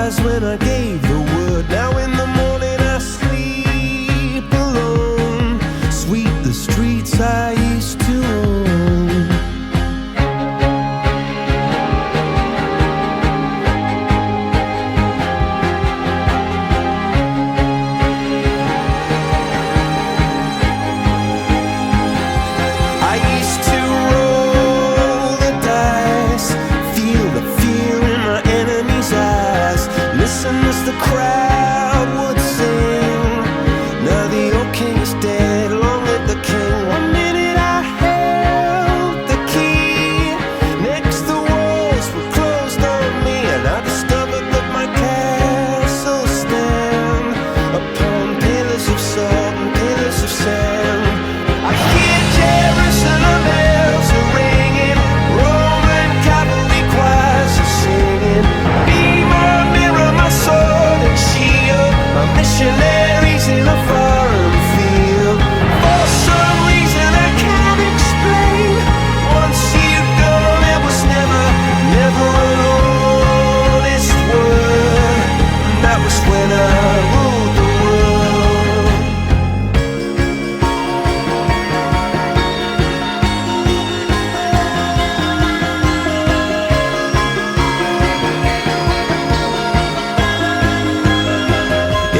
eyes when I gave the word. Now in the morning I sleep alone. Sweep the streets I used to own. I used to roll the dice, feel the fear in my enemy's eyes, listen as the crowd would sing. Now the old king is dead, long live the king. One minute I held the key, next the walls were closed on me, and I discovered that my castle stand upon pillars of salt and pillars of sand. I hear Jerusalem bells are ringing, Roman cavalry choirs are singing. Be my mirror, my sword and shield, my missionaries in a foreign field. For some reason I can't explain, once you've gone there was never, never an honest word. And that was when I ruled the world.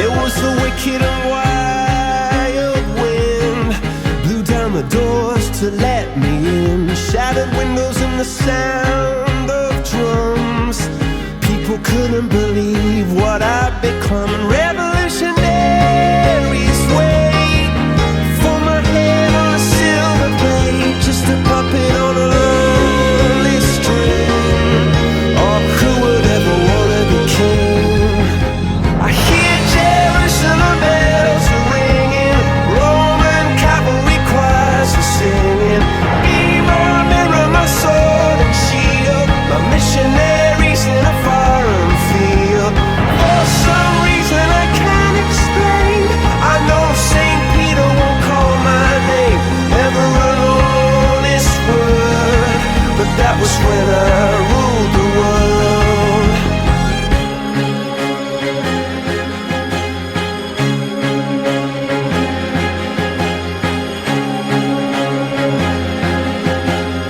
It was the wicked and wild wind, blew down the doors to let me in, shattered windows and the sound of drums. People couldn't